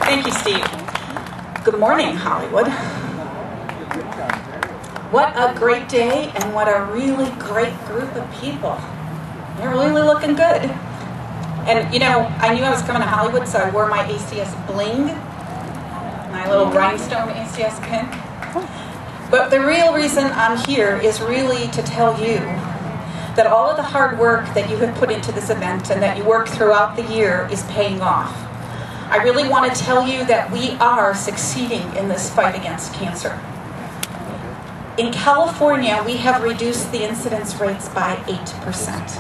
Thank you, Steve. Good morning, Hollywood. What a great day and what a really great group of people. You're really looking good. And you know, I knew I was coming to Hollywood, so I wore my ACS bling, my little rhinestone ACS pin. But the real reason I'm here is really to tell you that all of the hard work that you have put into this event and that you work throughout the year is paying off. I really want to tell you that we are succeeding in this fight against cancer. In California, we have reduced the incidence rates by 8%.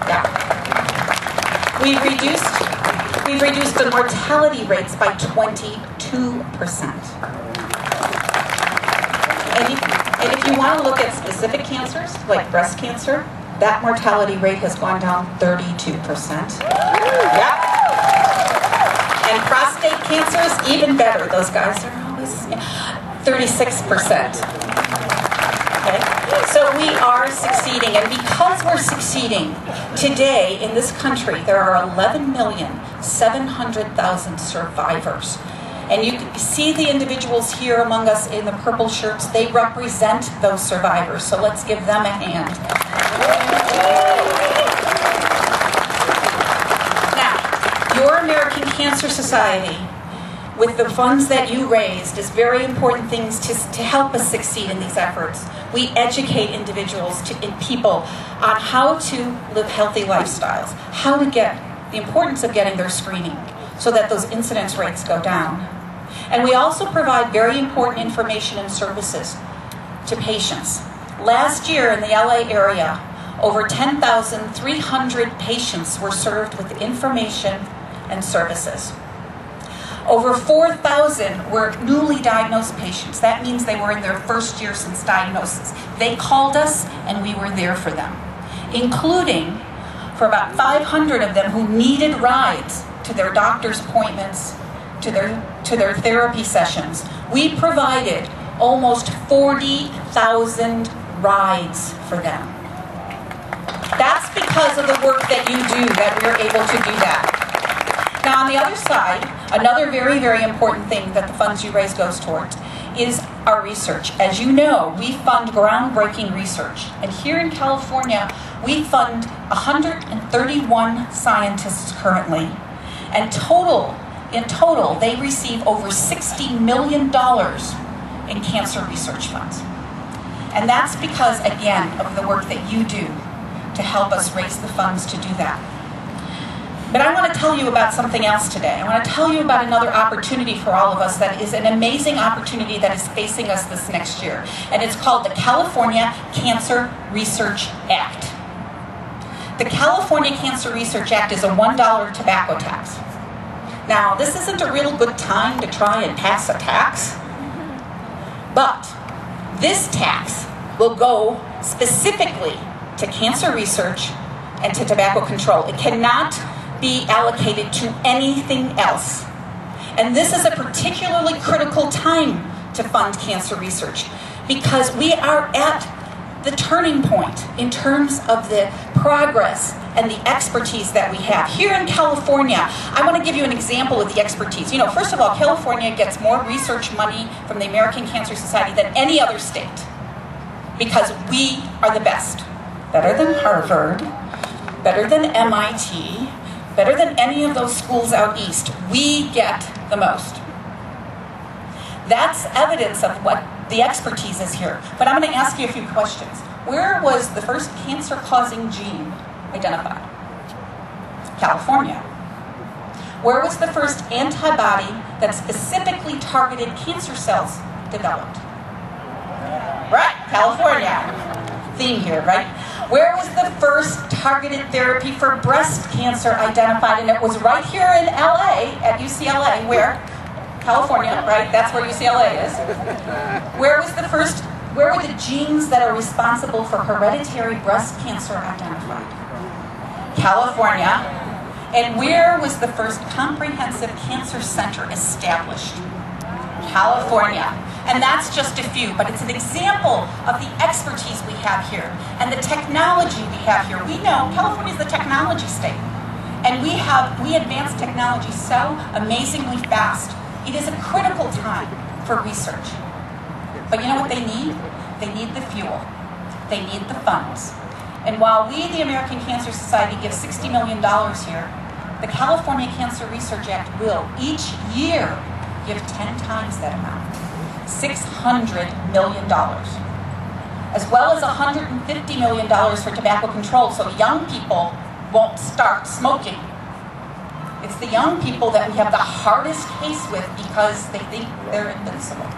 Yeah. We've reduced the mortality rates by 22%. And if you want to look at specific cancers, like breast cancer, that mortality rate has gone down 32%. Yeah. And prostate cancer is even better. Those guys are always 36%. Okay? So we are succeeding, and because we're succeeding, today in this country there are 11,700,000 survivors. And you can see the individuals here among us in the purple shirts. They represent those survivors. So let's give them a hand. Now, your American Cancer Society, with the funds that you raised, is very important things to help us succeed in these efforts. We educate individuals and people on how to live healthy lifestyles, how to get the importance of getting their screening, so that those incidence rates go down. And we also provide very important information and services to patients. Last year in the LA area, over 10,300 patients were served with information and services. Over 4,000 were newly diagnosed patients. That means they were in their first year since diagnosis. They called us and we were there for them, including for about 500 of them who needed rides to their doctor's appointments, to their therapy sessions. We provided almost 40,000 rides for them. That's because of the work that you do that we're able to do that. Now on the other side, another very, very important thing that the funds you raise goes towards is our research. As you know, we fund groundbreaking research. And here in California, we fund 131 scientists currently. And in total, they receive over $60 million in cancer research funds. And that's because, again, of the work that you do to help us raise the funds to do that. But I want to tell you about something else today. I want to tell you about another opportunity for all of us that is an amazing opportunity that is facing us this next year. And it's called the California Cancer Research Act. The California Cancer Research Act is a $1 tobacco tax. Now, this isn't a real good time to try and pass a tax, but this tax will go specifically to cancer research and to tobacco control. It cannot be allocated to anything else. And this is a particularly critical time to fund cancer research because we are at the turning point in terms of the progress and the expertise that we have. Here in California, I want to give you an example of the expertise. You know, first of all, California gets more research money from the American Cancer Society than any other state because we are the best. Better than Harvard, better than MIT, better than any of those schools out east. We get the most. That's evidence of what the expertise is here. But I'm going to ask you a few questions. Where was the first cancer-causing gene identified? California. Where was the first antibody that specifically targeted cancer cells developed? Right, California. Theme here, right? Where was the first targeted therapy for breast cancer identified? And it was right here in LA, at UCLA, where? California, right? That's where UCLA is. Where were the genes that are responsible for hereditary breast cancer identified? California. And where was the first comprehensive cancer center established? California. And that's just a few, but it's an example of the expertise we have here and the technology we have here. We know California is the technology state. And we advance technology so amazingly fast. It is a critical time for research. But you know what they need? They need the fuel. They need the funds. And while we, the American Cancer Society, give $60 million here, the California Cancer Research Act will each year give 10 times that amount, $600 million, as well as $150 million for tobacco control, so young people won't start smoking. It's the young people that we have the hardest case with because they think they're invincible.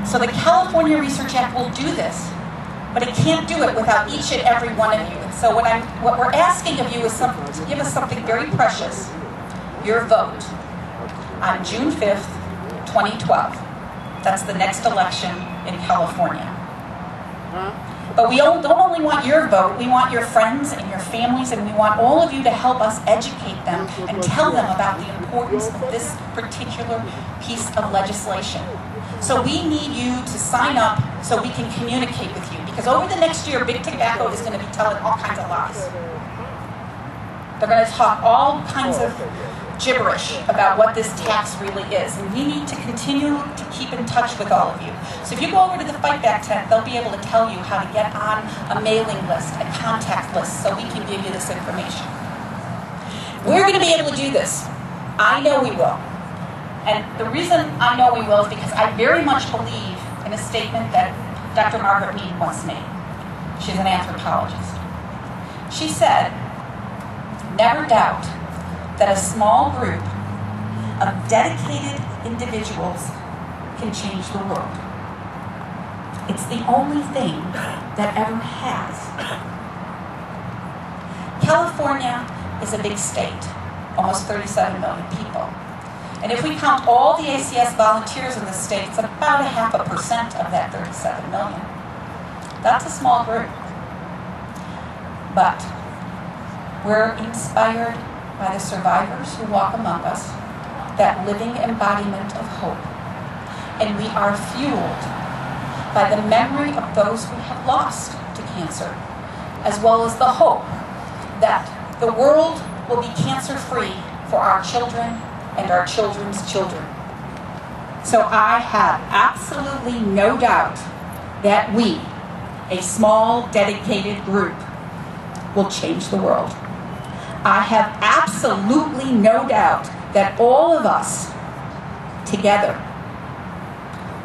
So the California Research Act will do this, but it can't do it without each and every one of you. And so what we're asking of you is to give us something very precious, your vote, on June 5th, 2012. That's the next election in California. But we don't only want your vote, we want your friends and your families, and we want all of you to help us educate them and tell them about the importance of this particular piece of legislation. So we need you to sign up so we can communicate with you, because over the next year, Big Tobacco is going to be telling all kinds of lies. They're going to talk all kinds of gibberish about what this tax really is, and we need to continue to keep in touch with all of you. So if you go over to the Fight Back tent, they'll be able to tell you how to get on a mailing list, a contact list, so we can give you this information. We're going to be able to do this. I know we will. And the reason I know we will is because I very much believe in a statement that Dr. Margaret Mead once made. She's an anthropologist. She said, "Never doubt that a small group of dedicated individuals can change the world. It's the only thing that ever has." California is a big state, almost 37 million people. And if we count all the ACS volunteers in the state, it's about 0.5% of that 37 million. That's a small group. But we're inspired by the survivors who walk among us, that living embodiment of hope. And we are fueled by the memory of those we have lost to cancer, as well as the hope that the world will be cancer-free for our children and our children's children. So I have absolutely no doubt that we, a small, dedicated group, will change the world. I have absolutely no doubt that all of us together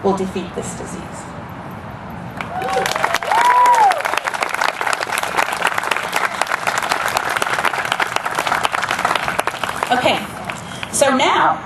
will defeat this disease. Okay, so now